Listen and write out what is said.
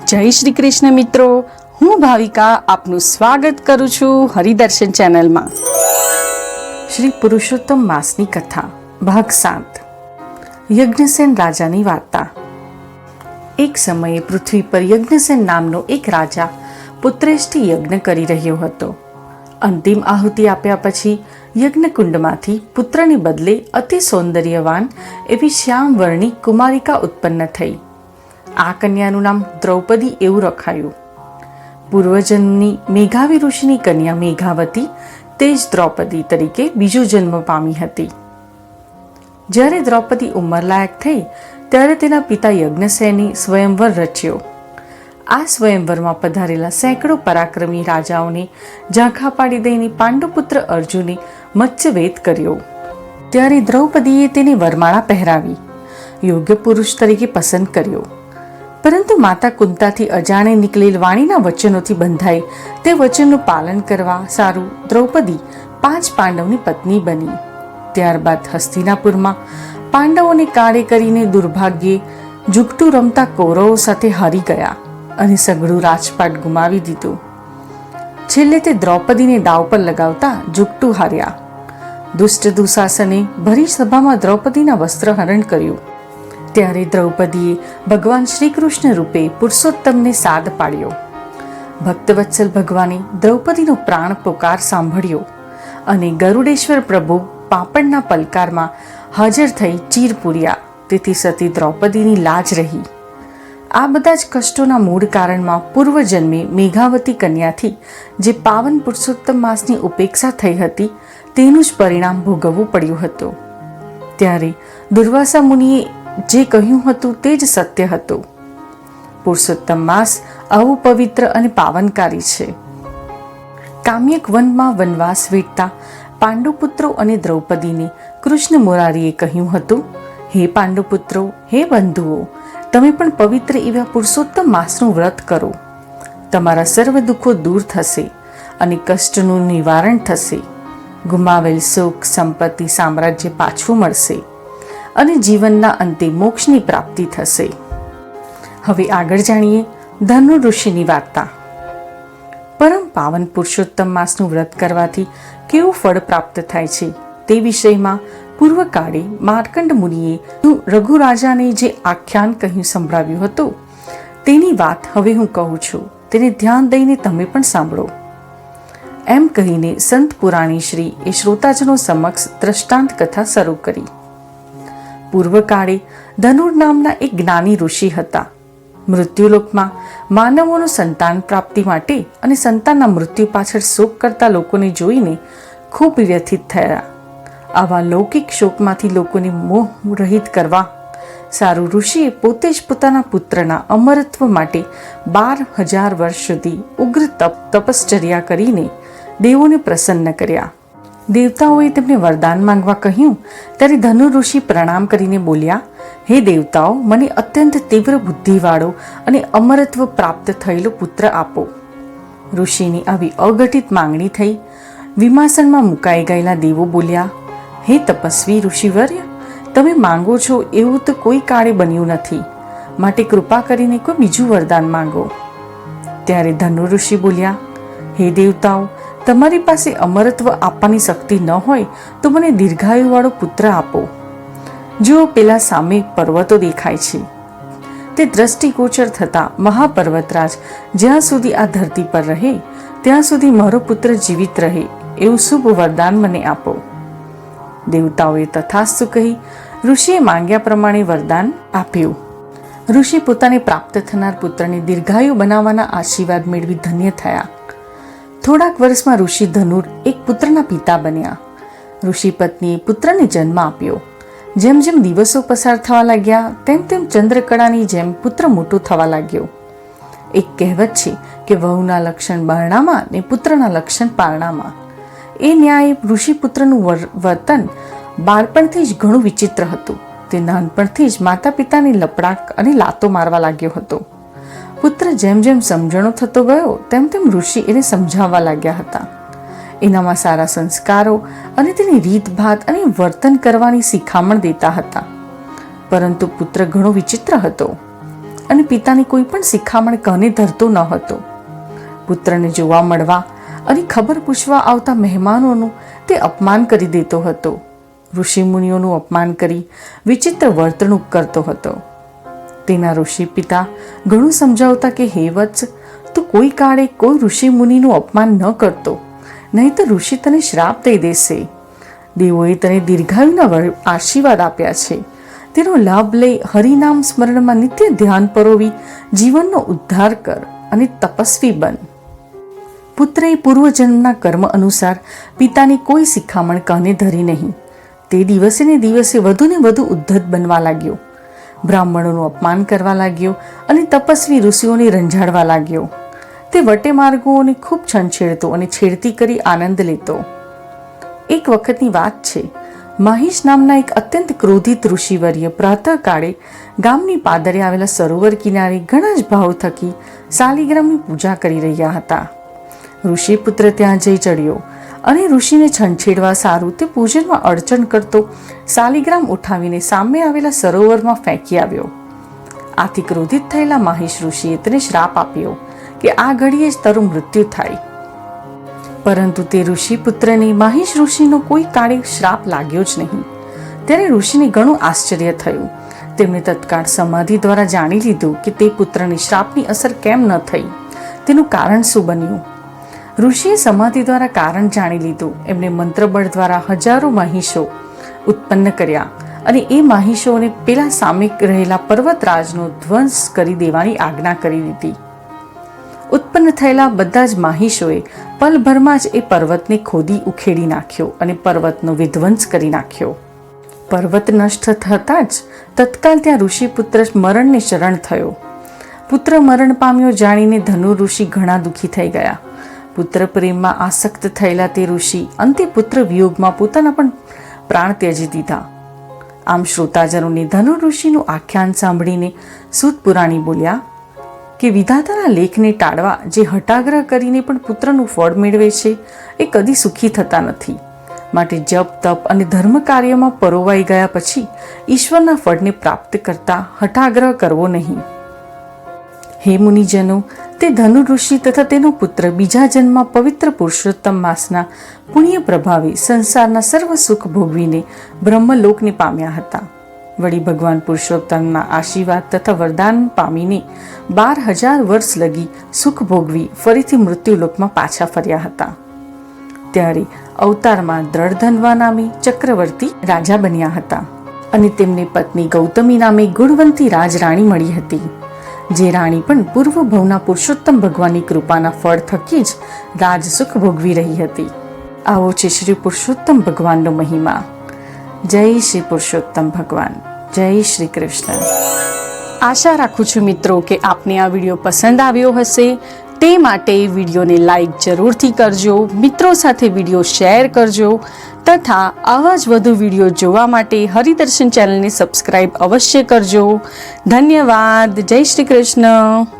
જય શ્રી કૃષ્ણ મિત્રો, હું ભાવિકા આપનું સ્વાગત કરું છું હરિદર્શન ચેનલમાં. શ્રી પુરુષોત્તમ માસની કથા ભાગ 7. યજ્ઞસેન રાજાની વાર્તા. એક સમયે પૃથ્વી પર યજ્ઞસેન નામનો એક રાજા પુત્રેષ્ઠી યજ્ઞ કરી રહ્યો હતો. અંતિમ આહુતિ આપ્યા પછી યજ્ઞકુંડમાંથી પુત્રને બદલે અતિ સૌંદર્યવાન એવી શ્યામવર્ણી કુમારિકા ઉત્પન્ન થઈ. આ કન્યાનું નામ દ્રૌપદી એવું રખાયું. પૂર્વજન્મની મેઘાવી ઋષિની કન્યા મેઘાવતી તે જ દ્રૌપદી તરીકે બીજો જન્મ પામી હતી. જ્યારે દ્રૌપદી ઉંમરલાયક થઈ ત્યારે તેના પિતા યજ્ઞસેને સ્વયંવર રચ્યો. આ સ્વયંવરમાં પધારેલા સેંકડો પરાક્રમી રાજાઓને ઝાંખા પાડી દઈને પાંડુપુત્ર અર્જુને મત્સ્યવેદ કર્યો. ત્યારે દ્રૌપદીએ તેને વરમાળા પહેરાવી યોગ્ય પુરુષ તરીકે પસંદ કર્યો. પરંતુ માતા કુંતાથી અજાણે નીકળેલ વાણીના વચનોથી બંધાઈ તે વચનનું પાલન કરવા સારું દ્રૌપદી 5 પાંડવની પત્ની બની. ત્યારબાદ હસ્તિનાપુરમાં પાંડવોને કાળે કરીને દુર્ભાગ્યે જુગટું રમતા કૌરવો સાથે હારી ગયા અને સઘળું રાજપાટ ગુમાવી દીધું. છેલ્લે તે દ્રૌપદીને દાવ પર લગાવતા જુગટું હાર્યા. દુષ્ટ દુશાસને ભરી સભામાં દ્રૌપદીના વસ્ત્ર હરણ કર્યું. ત્યારે દ્રૌપદીએ ભગવાન શ્રી કૃષ્ણ રૂપે પુરુષોત્તમને સાદ પાડ્યો. ભક્તવત્સલ ભગવાને દ્રૌપદીનો પ્રાણ પોકાર સાંભળ્યો અને ગરુડેશ્વર પ્રભુ પાપડના પલકારમાં હાજર થઈ ચીર પૂર્યા. તેથી સતી દ્રૌપદીની લાજ રહી. આ બધા જ કષ્ટોના મૂળ કારણમાં પૂર્વજન્મે મેઘાવતી કન્યાથી જે પાવન પુરુષોત્તમ માસની ઉપેક્ષા થઈ હતી તેનું જ પરિણામ ભોગવવું પડ્યું હતું. ત્યારે દુર્વાસા મુનિએ જે કહ્યું હતું તે જ સત્ય હતું. પુરુષોત્તમ માસ આવું પવિત્ર અને પાવનકારી છે. કામ્યક વનમાં વનવાસ વીટતા પાંડુપુત્રો અને દ્રૌપદીને કૃષ્ણ મુરારીએ કહ્યું હતું, હે પાંડુપુત્રો, હે બંધુઓ, તમે પણ પવિત્ર એવા પુરુષોત્તમ માસનું વ્રત કરો. તમારા સર્વ દુઃખો દૂર થશે અને કષ્ટનું નિવારણ થશે. ગુમાવેલ સુખ સંપત્તિ સામ્રાજ્ય પાછું મળશે અને જીવનના અંતે મોક્ષની પ્રાપ્તિ થશે. હવે આગળ જાણીએ ધનુ ઋષિની વાર્તા. પરમ પાવન પુરુષોત્તમ માસનું વ્રત કરવાથી કેવું ફળ પ્રાપ્ત થાય છે તે વિષયમાં પૂર્વકાળે માર્કંડ મુનિએ રઘુરાજાને જે આખ્યાન કહ્યું સંભળાવ્યું હતું તેની વાત હવે હું કહું છું. તેને ધ્યાન દઈને તમે પણ સાંભળો. એમ કહીને સંત પુરાણી શ્રી એ શ્રોતાજનો સમક્ષ દ્રષ્ટાંત કથા શરૂ કરી. પૂર્વકાળે ધનુર નામના એક જ્ઞાની ઋષિ હતા. મૃત્યુલોકમાં માનવોનું સંતાન પ્રાપ્તિ માટે અને સંતાનના મૃત્યુ પાછળ શોક કરતા લોકોને જોઈને ખૂબ વ્યથિત થયા. આવા લૌકિક શોકમાંથી લોકોને મોહ રહિત કરવા સારું ઋષિએ પોતે જ પોતાના પુત્રના અમરત્વ માટે 12,000 વર્ષ સુધી ઉગ્ર તપશ્ચર્યા કરીને દેવોને પ્રસન્ન કર્યા. દેવતાઓએ તેમને વરદાન માંગવા કહ્યું ત્યારે ધનુ ઋષિ પ્રણામ કરીને બોલ્યા, હે દેવતાઓ, મને અત્યંત તીવ્ર બુદ્ધિવાળો અને અમરત્વ પ્રાપ્ત થયેલો પુત્ર આપો. ઋષિની આવી અઘટિત માંગણી થઈ. વિમાસનમાં મુકાઈ ગયેલા દેવો બોલ્યા, હે તપસ્વી ઋષિવર્ય, તમે માંગો છો એવું તો કોઈ કાળે બન્યું નથી, માટે કૃપા કરીને કોઈ બીજું વરદાન માંગો. ત્યારે ધનુ ઋષિ બોલ્યા, હે દેવતાઓ, તમારી પાસે અમરત્વ આપવાની શક્તિ ન હોય તો મને દીર્ઘાયુવાળો પુત્ર આપો. જો પેલા સામે પર્વતો દેખાય છે તે દ્રષ્ટિગોચર થતા મહાપર્વતરાજ જ્યાં સુધી આ ધરતી પર રહે ત્યાં સુધી મારો પુત્ર જીવિત રહે એવું શુભ વરદાન મને આપો. દેવતાઓએ તથાસ્તુ કહી ઋષિએ માંગ્યા પ્રમાણે વરદાન આપ્યું. ઋષિ પોતાને પ્રાપ્ત થનાર પુત્રને દીર્ઘાયુ બનાવવાના આશીર્વાદ મેળવી ધન્ય થયા. થોડાક વર્ષમાં ઋષિ ધનુર એક પુત્રના પિતા બન્યા. ઋષિ પત્નીએ પુત્રને જન્મ આપ્યો. જેમ જેમ દિવસો પસાર થવા લાગ્યા તેમ તેમ ચંદ્રકળાની જેમ પુત્ર મોટો થવા લાગ્યો. એક કહેવત છે કે વહુના લક્ષણ બારણામાં ને પુત્રના લક્ષણ પારણામાં. એ ન્યાય ઋષિ પુત્રનું વર્તન બાળપણથી જ ઘણું વિચિત્ર હતું. તે નાનપણથી જ માતા પિતાને લપડાક અને લાતો મારવા લાગ્યો હતો. પુત્ર જેમ જેમ સમજણો થતો ગયો તેમ તેમ ઋષિ એને સમજાવવા લાગ્યા હતા. એનામાં સારા સંસ્કારો અને તેની રીતભાત અને વર્તન કરવાની શિખામણ દેતા હતા. પરંતુ પુત્ર ઘણો વિચિત્ર હતો. અને પિતાની કોઈ પણ શિખામણ કાને ધરતો ન હતો. પુત્રને જોવા મળવા અને ખબર પૂછવા આવતા મહેમાનોનું તે અપમાન કરી દેતો હતો. ઋષિમુનિઓનું અપમાન કરી વિચિત્ર વર્તણૂક કરતો હતો. તેના ઋષિ પિતા ઘણું સમજાવતા કે હે વત્સ, તું કોઈ કાળે કોઈ ઋષિમુનિનું અપમાન ન કરતો, નહીં તો ઋષિ તને શ્રાપ દઈ દેશે. દેવોએ તને દીર્ઘાયુના આશીર્વાદ આપ્યા છે. તેનો લાભ લઈ હરિનામ સ્મરણમાં નિત્ય ધ્યાન પરોવી જીવનનો ઉદ્ધાર કર અને તપસ્વી બન. પુત્રએ પૂર્વજન્મના કર્મ અનુસાર પિતાની કોઈ શિખામણ કાને ધરી નહીં. તે દિવસે ને દિવસે વધુ ને વધુ ઉદ્ધત બનવા લાગ્યો. બ્રાહ્મણોનું અપમાન કરવા લાગ્યો અને તપસ્વી ઋષિઓને રંજાડવા લાગ્યો. તે વટે માર્ગોને ખૂબ છંછેડતો અને છેડતી કરી આનંદ લેતો. એક વખતની વાત છે. માહિશ નામના એક અત્યંત ક્રોધિત ઋષિવર્ય પ્રાતઃકાળે ગામની પાદરે આવેલા સરોવર કિનારે ઘણા જ ભાવ થકી શાલિગ્રામની પૂજા કરી રહ્યા હતા. ઋષિપુત્ર ત્યાં જઈ ચડ્યો અને ઋષિને છંછેડવા સારું તે પૂજનમાં અડચણ કરતો શાલિગ્રામ ઉઠાવીને સામે આવેલા સરોવરમાં ફેંકી આવ્યો. આથી ક્રોધિત થયેલા માહિશ ઋષિએ તેને શ્રાપ આપ્યો કે આ ઘડીએ જ તારું મૃત્યુ થાય. પરંતુ તે ઋષિપુત્રને માહિશ ઋષિનો કોઈ કાળે શ્રાપ લાગ્યો જ નહીં. ત્યારે ઋષિને ઘણું આશ્ચર્ય થયું. તેમણે તત્કાળ સમાધિ દ્વારા જાણી લીધું કે તે પુત્રની શ્રાપની અસર કેમ ન થઈ, તેનું કારણ શું બન્યું. ઋષિએ સમાધિ દ્વારા કારણ જાણી લીધું. એમણે મંત્રબળ દ્વારા હજારો માહિશો ઉત્પન્ન કર્યા અને એ માહિશોને પેલા સામે રહેલા પર્વતરાજનો ધ્વંસ કરી દેવાની આજ્ઞા કરી દીધી. ઉત્પન્ન થયેલા બધા જ માહિશોએ પલભરમાં જ એ પર્વતને ખોદી ઉખેડી નાખ્યો અને પર્વતનો વિધ્વંસ કરી નાખ્યો. પર્વત નષ્ટ થતાં જ તત્કાલ ત્યાં ઋષિપુત્ર મરણને શરણ થયો. પુત્ર મરણ પામ્યો જાણીને ધનુ ઋષિ ઘણા દુઃખી થઈ ગયા. પુત્ર પ્રેમમાં આસક્ત થયેલા તે ઋષિ અંતે પુત્ર વિયોગમાં પોતાના પણ પ્રાણ ત્યજી દીધા. આમ શ્રોતાજનોને ધનુ ઋષિનું આખ્યાન સાંભળીને સૂત પુરાણી બોલ્યા કે વિધાતાના લેખને ટાળવા જે હઠાગ્રહ કરીને પણ પુત્રનું ફળ મેળવે છે એ કદી સુખી થતા નથી. માટે જપ તપ અને ધર્મ કાર્યમાં પરોવાઈ ગયા પછી ઈશ્વરના ફળને પ્રાપ્ત કરતા હઠાગ્રહ કરવો નહીં. હે મુનિજનો, તે ધનુ ઋષિ તથા તેનો પુત્ર બીજા જન્મમાં પવિત્ર પુરુષોત્તમ માસના પુણ્ય પ્રભાવે સંસારના સર્વ સુખ ભોગવીને બ્રહ્મલોકને પામ્યા હતા. વળી ભગવાન પુરુષોત્તમના આશીર્વાદ તથા વરદાન પામીને 12,000 વર્ષ લગી સુખ ભોગવી ફરીથી મૃત્યુલોકમાં પાછા ફર્યા હતા. ત્યારે અવતારમાં દ્રઢધન્વા નામે ચક્રવર્તી રાજા બન્યા હતા અને તેમને પત્ની ગૌતમી નામે ગુણવંતી રાજરાણી મળી હતી. જે રાણી પણ પૂર્વ ભવના પુરુષોત્તમ ભગવાનની કૃપાના ફળ થકી જ રાજસુખ ભોગવી રહી હતી. આવો છે શ્રી પુરુષોત્તમ ભગવાનનો મહિમા. જય શ્રી પુરુષોત્તમ ભગવાન. જય શ્રી કૃષ્ણ. આશા રાખું છું મિત્રો કે આપને આ વિડીયો પસંદ આવ્યો હશે. તે માટે વિડીયોને લાઈક જરૂરથી કરજો, મિત્રો સાથે વિડીયો શેર કરજો તથા આવા જ વધુ વિડીયો જોવા માટે હરિદર્શન ચેનલને સબસ્ક્રાઈબ અવશ્ય કરજો. ધન્યવાદ. જય શ્રી કૃષ્ણ.